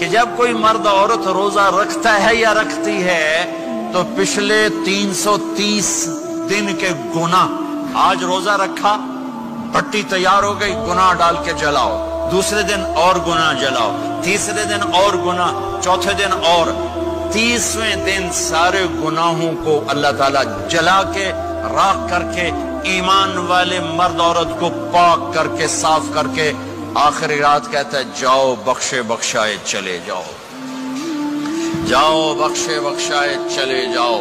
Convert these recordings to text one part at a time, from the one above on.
کہ جب کوئی مرد عورت روزہ رکھتا ہے یا رکھتی ہے تو پچھلے 330 دن کے گناہ، آج روزہ رکھا، پٹی تیار ہو گئی، گناہ ڈال کے جلاؤ، دوسرے دن اور گناہ جلاؤ، تیسرے دن اور گناہ، چوتھے دن اور، 30ویں دن سارے گناہوں کو اللہ تعالیٰ جلا کے راکھ کر کے ایمان والے مرد عورت کو پاک کر کے صاف کر کے آخری رات کہتا ہے جاؤ بخشے بخشائے چلے جاؤ، جاؤ بخشے بخشائے چلے جاؤ۔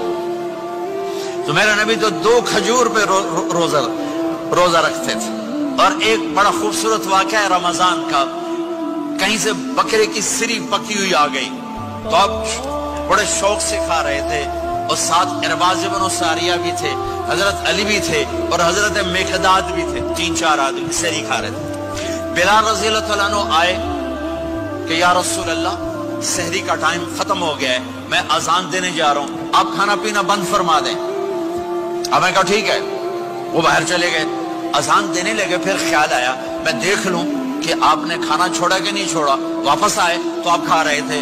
تو میرا نبی تو 2 کھجور پہ روزہ رکھتے تھے۔ اور ایک بڑا خوبصورت واقعہ ہے رمضان کا، کہیں سے بکرے کی سری پکی ہوئی آ گئی تو آپ بڑے شوق سے کھا رہے تھے، اور ساتھ ارباز بن ساریہ بھی تھے، حضرت علی بھی تھے اور حضرت مقداد بھی تھے، 3-4 آدمی سری کھا رہے تھے۔ بلال رضی اللہ عنہ آئے کہ یا رسول اللہ سحری کا ٹائم ختم ہو گیا ہے، میں اذان دینے جا رہا ہوں، آپ کھانا پینا بند فرما دیں۔ اب میں کہا ٹھیک ہے، وہ باہر چلے گئے، اذان دینے لگے، پھر خیال آیا میں دیکھ لوں کہ آپ نے کھانا چھوڑا کہ نہیں چھوڑا، واپس آئے تو آپ کھا رہے تھے۔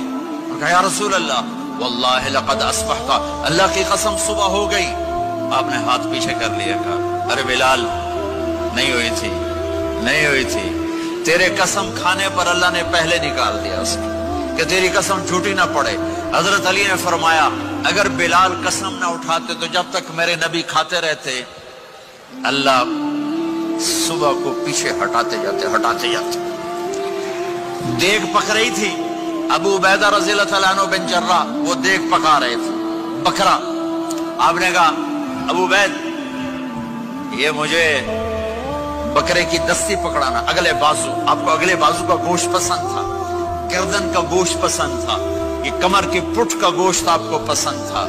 کہا یا رسول اللہ واللہ لقد اصبحت، اللہ کی قسم صبح ہو گئی۔ آپ نے ہاتھ پیچھے کر لیا، کہا ارے بلال نہیں ہوئی تھی، نہیں ہوئی تھی، تیرے قسم کھانے پر اللہ نے پہلے نکال دیا اس کی کہ تیری قسم جھوٹی نہ پڑے۔ حضرت علی نے فرمایا اگر بلال قسم نہ اٹھاتے تو جب تک میرے نبی کھاتے رہتے اللہ صبح کو پیچھے ہٹاتے جاتے۔ دیگ پک رہی تھی، ابو عبیدہ رضی اللہ تعالیٰ عنہ بن جرہ وہ دیگ پکا رہے تھے، بکرا۔ آپ نے کہا ابو عبید یہ مجھے بکرے کی دستی پکڑانا، اگلے بازو، آپ کو اگلے بازو کا گوشت پسند تھا، گردن کا گوشت پسند تھا، یہ کمر کی پٹھ کا گوشت آپ کو پسند تھا،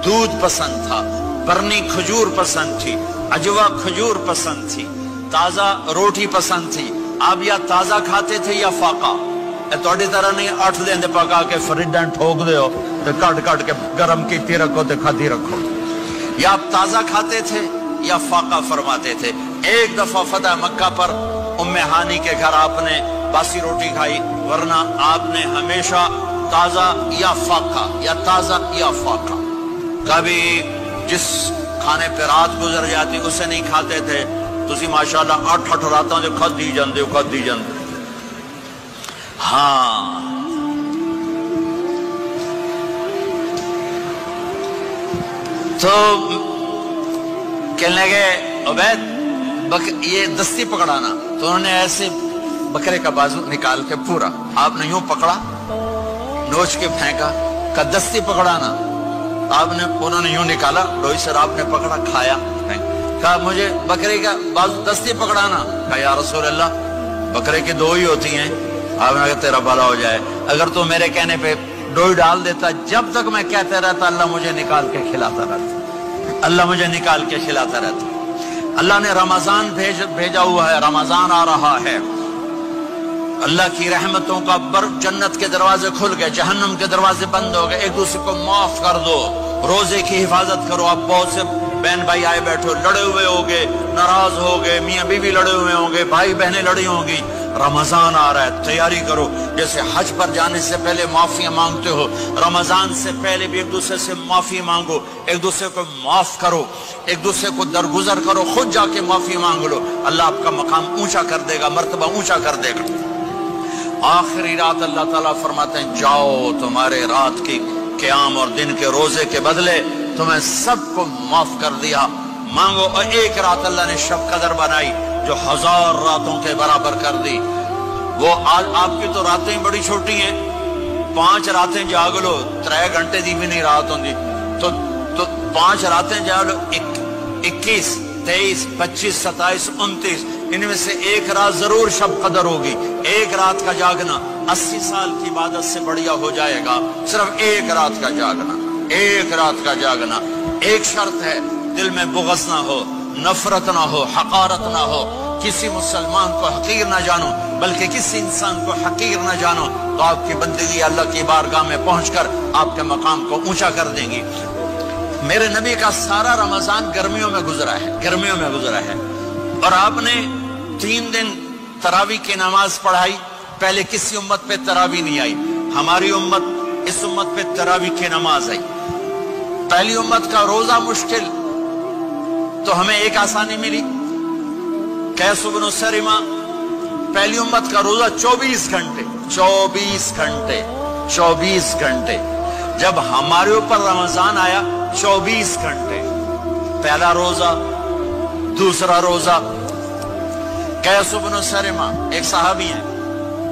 دودھ پسند تھا، برنی کھجور پسند تھی، عجوا کھجور پسند تھی، تازہ روٹی پسند تھی۔ آپ یا تازہ کھاتے تھے یا فاقہ، توڑی طرح نہیں 8 دن دے پکا کے فریڈن ٹھوک دے ہو تو کٹ کے گرم کیتی رکھو تو کھاتی رکھو، یا آپ تازہ کھاتے تھے یا فاقہ فرماتے تھے۔ ایک دفعہ فتح مکہ پر ام ہانی کے گھر آپ نے باسی روٹی کھائی، ورنہ آپ نے ہمیشہ تازہ یا فاقہ یا تازہ یا فاقہ، کبھی جس کھانے پہ رات گزر جاتی اسے نہیں کھاتے تھے۔ تسی ماشاءاللہ 8 راتوں جو کھد دی جاندے۔ ہاں تو کہنے لگے عبید یہ دستی پکڑانا، تو انہوں نے ایسے بکرے کا بازو نکال کے پورا آپ نے یوں پکڑا، نوچ کے پھینکا، کہا دستی پکڑانا، انہوں نے یوں نکالا، ڈوئی سر آپ نے پکڑا، کھایا، کہا مجھے بکرے کا بازو دستی پکڑانا۔ کہا یا رسول اللہ بکرے کی 2 ہی ہوتی ہیں۔ آپ نے کہا تیرا بھلا ہو جائے، اگر تو میرے کہنے پہ ڈوئی ڈال دیتا، جب تک میں کہتے رہتا اللہ مجھے نکال کے کھلاتا رہتا، اللہ مجھے نکال کے کھلاتا رہتا۔ اللہ نے رمضان بھیجا ہوا ہے، رمضان آ رہا ہے، اللہ کی رحمتوں کا جنت کے دروازے کھل گئے، جہنم کے دروازے بند ہو گئے، ایک دوسرے کو معاف کر دو، روزے کی حفاظت کرو۔ آپ بہت سے بہن بھائی آئے بیٹھو، لڑے ہوئے ہوگے، ناراض ہوگے، میاں بیوی لڑے ہوئے ہوں گے، بھائی بہنیں لڑی ہوں گی۔ رمضان آ رہا ہے، تیاری کرو، جیسے حج پر جانے سے پہلے معافیاں مانگتے ہو، رمضان سے پہلے بھی ایک دوسرے سے معافی مانگو، ایک دوسرے کو معاف کرو، ایک دوسرے کو درگزر کرو، خود جا کے معافی مانگ لو، اللہ آپ کا مقام اونچا کر دے گا، مرتبہ اونچا کر دے گا۔ آخری رات اللہ تعالیٰ فرماتے ہیں جاؤ، تمہارے رات کی قیام اور دن کے روزے کے بدلے تمہیں سب کو معاف کر دیا، مانگو۔ اور ایک رات اللہ نے شب قدر بنائی جو 1000 راتوں کے برابر کر دی۔ وہ آج آپ کی تو راتیں بڑی چھوٹی ہیں، 5 راتیں جاگ لو، 3 گھنٹے دی بھی نہیں رات ہوندی، تو 5 راتیں جاگ لو، 21 23 25 27 29، ان میں سے ایک رات ضرور شب قدر ہوگی۔ ایک رات کا جاگنا 80 سال کی عبادت سے بڑھیا ہو جائے گا، صرف ایک رات کا جاگنا، ایک رات کا جاگنا۔ ایک شرط ہے، دل میں بغض نہ ہو، نفرت نہ ہو، حقارت نہ ہو، کسی مسلمان کو حقیر نہ جانو، بلکہ کسی انسان کو حقیر نہ جانو، تو آپ کی بندگی اللہ کی بارگاہ میں پہنچ کر آپ کے مقام کو اونچا کر دیں گی۔ میرے نبی کا سارا رمضان گرمیوں میں گزرا ہے، اور آپ نے 3 دن تراویح کی نماز پڑھائی، پہلے کسی امت پہ تراویح نہیں آئی۔ ہماری امت اس امت پہ تراویح کی نماز آئی. پہلی امت کا روزہ مشکل تو ہمیں ایک آسانی ملی. قیس بن سرمہ پہلی امت کا روزہ 24 گھنٹے. جب ہمارے اوپر رمضان آیا 24 گھنٹے. پہلا روزہ، دوسرا روزہ. قیس بن سرمہ ایک صحابی ہیں،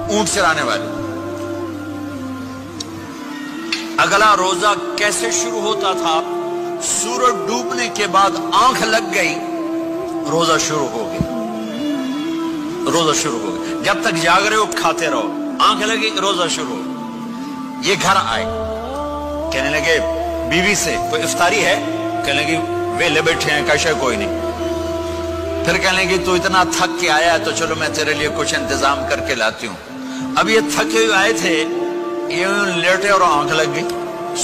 اونٹ چرانے والے. اگلا روزہ کیسے شروع ہوتا تھا؟ سورج ڈوبنے کے بعد آنکھ لگ گئی، روزہ شروع ہو گیا. جب تک جاگ رہے ہو کھاتے رہو، آنکھ لگی روزہ شروع ہو. یہ گھر آئے، کہنے لگے بیوی سے کوئی افطاری ہے؟ کہنے لگے ویلے بیٹھے ہیں، کیسے کوئی نہیں. پھر کہنے لگے تو اتنا تھک کے آیا ہے تو چلو میں تیرے لیے کچھ انتظام کر کے لاتی ہوں. اب یہ تھکے ہوئے آئے تھے، یہ لیٹے اور آنکھ لگ گئی،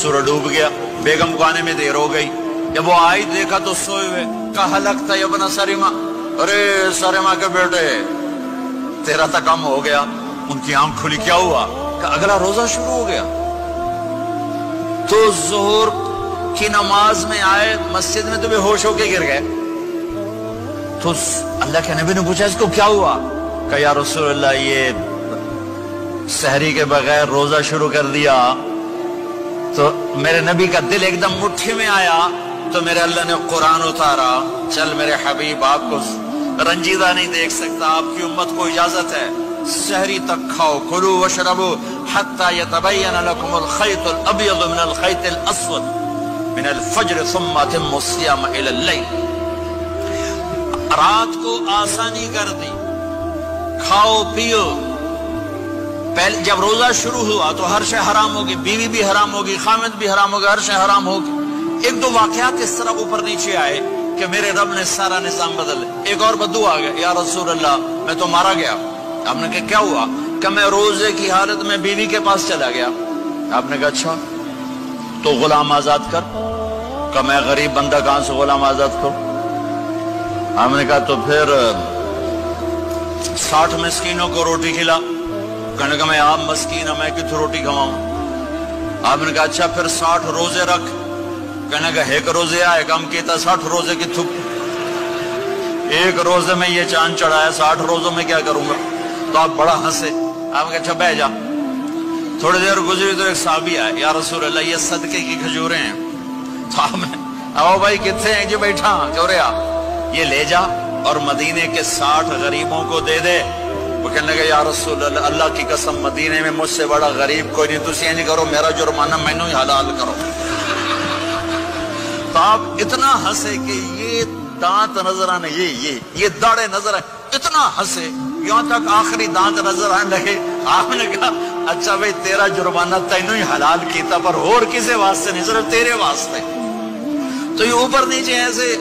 سورج ڈوب گیا. بیگم کو آنے میں دیر ہو گئی. جب وہ آئی دیکھا تو سوئے ہوئے. کہا لگتا ہے ابن سرمہ، ارے سرمہ کے بیٹے تیرا تو کم ہو گیا. ان کی آنکھ کھلی، کیا ہوا؟ کہ اگلا روزہ شروع ہو گیا. تو ظہر کی نماز میں آئے مسجد میں تو بے ہوش ہو کے گر گئے. تو اللہ کے نبی نے پوچھا اس کو کیا ہوا؟ کہ یا رسول اللہ یہ سحری کے بغیر روزہ شروع کر دیا. تو میرے نبی کا دل ایک دم مٹھی میں آیا. تو میرے اللہ نے قرآن اتارا، چل میرے حبیب آپ کو رنجیدہ نہیں دیکھ سکتا، آپ کی امت کو اجازت ہے سحری تک کھاؤ، کلوا واشربوا حتی یتبین لکم الخیط الابیض من الخیط الاسود من الفجر ثم اتموا الصیام الی اللیل. رات کو آسانی کر دی، کھاؤ پیو. پہلے جب روزہ شروع ہوا تو ہر شے حرام ہوگی، بیوی بھی حرام ہوگی، خامد بھی حرام ہوگا، ہر شے حرام ہوگی. ایک دو واقعات اس طرح اوپر نیچے آئے کہ میرے رب نے سارا نظام بدل. ایک اور بدو آ گیا، یا رسول اللہ میں تو مارا گیا. آپ نے کہا کیا ہوا؟ کہ میں روزے کی حالت میں بیوی کے پاس چلا گیا. آپ نے کہا اچھا تو غلام آزاد کر. کہ میں غریب بندہ کہاں سے غلام آزاد کروں؟ آپ نے کہا تو پھر 60 مسکینوں کو روٹی کھلا. کہنے کہ میں آپ مسکین ہوں، میں کتوں روٹی کھواؤں؟ آپ نے کہا اچھا پھر 60 روزے رکھ. کہنے کہ ایک روزے آئے کم کیتا 60 روزے کی تھک. ایک روزے میں یہ چاند چڑھایا، 60 روزوں میں کیا کروں گا؟ تو آپ بڑا ہنسے. آپ نے کہا اچھا بہ جا. تھوڑی دیر گزری تو ایک صحابی آئے، یا رسول اللہ یہ صدقے کی کھجوریں ہیں. تو آپ نے آؤ بھائی کتنے ہیں؟ جو بیٹھا چوریا یہ لے جا اور مدینے کے 60 غریبوں کو دے دے. وہ کہنے لگا یا رسول اللہ اللہ کی قسم مدینے میں مجھ سے بڑا غریب کوئی نہیں، تسی یہ نہیں کرو، میرا جرمانہ مینوں ہی حلال کرو. تو آپ اتنا ہنسے کہ یہ دانت نظر آنے، یہ داڑے نظر آئے. اتنا ہنسے یہاں تک آخری دانت نظر آنے لگے. آپ نے کہا اچھا بھائی تیرا جرمانہ تینوں ہی حلال کیتا پر اور کسے واسطے نہیں، صرف تیرے واسطے. تو یہ اوپر نیچے ایسے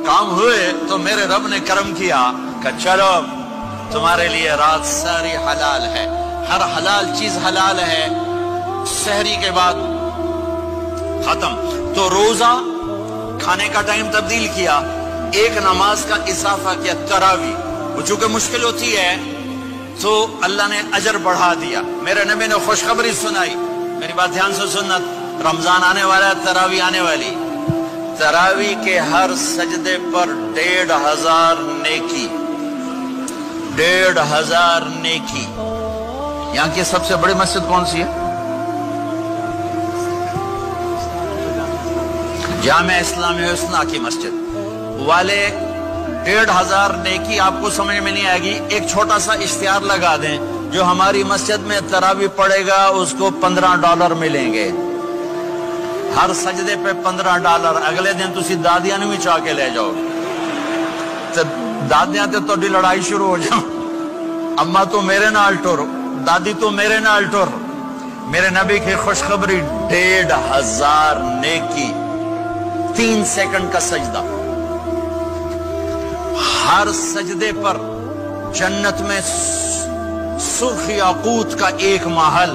کام ہوئے تو میرے رب نے کرم کیا کہ چلو تمہارے لیے رات ساری حلال ہے، ہر حلال چیز حلال ہے. سحری کے بعد ختم. تو روزہ کھانے کا ٹائم تبدیل کیا، ایک نماز کا اضافہ کیا، تراویح. وہ چونکہ مشکل ہوتی ہے تو اللہ نے اجر بڑھا دیا. میرے نبی نے خوشخبری سنائی، میری بات دھیان سے سننا، رمضان آنے والا ہے، تراویح آنے والی. تراویح کے ہر سجدے پر 1500 نیکی، 1500 نیکی. یہاں کی سب سے بڑی مسجد کون سی ہے؟ جامع اسلامی حسنہ کی مسجد والے. 1500 نیکی آپ کو سمجھ میں نہیں آئے گی. ایک چھوٹا سا اشتہار لگا دیں، جو ہماری مسجد میں تراویح پڑے گا اس کو $15 ملیں گے. ہر سجدے پہ $15. اگلے دن تسی دادیاں نے بھی چاہ کے لے جاؤ. دادیاں تے تو لڑائی شروع ہو جاؤ، اما تو میرے نال ٹر، دادی تو میرے نال ٹر. میرے نبی کی خوشخبری 1500 نیکی، 3 سیکنڈ کا سجدہ. ہر سجدے پر جنت میں سرخ یاقوت کا ایک محل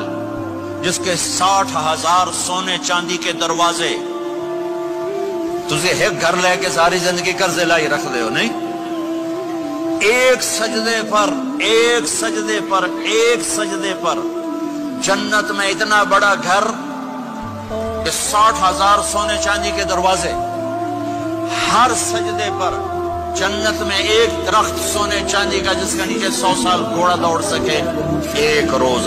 جس کے 60,000 سونے چاندی کے دروازے. تجھے ایک گھر لے کے ساری زندگی قرضے لائی رکھ دے ہو نہیں. ایک سجدے پر جنت میں اتنا بڑا گھر کہ 60,000 سونے چاندی کے دروازے، ہر سجدے پر جنت میں ایک درخت سونے چاندی کا جس کا نیچے 100 سال گھوڑا دوڑ سکے، ایک روز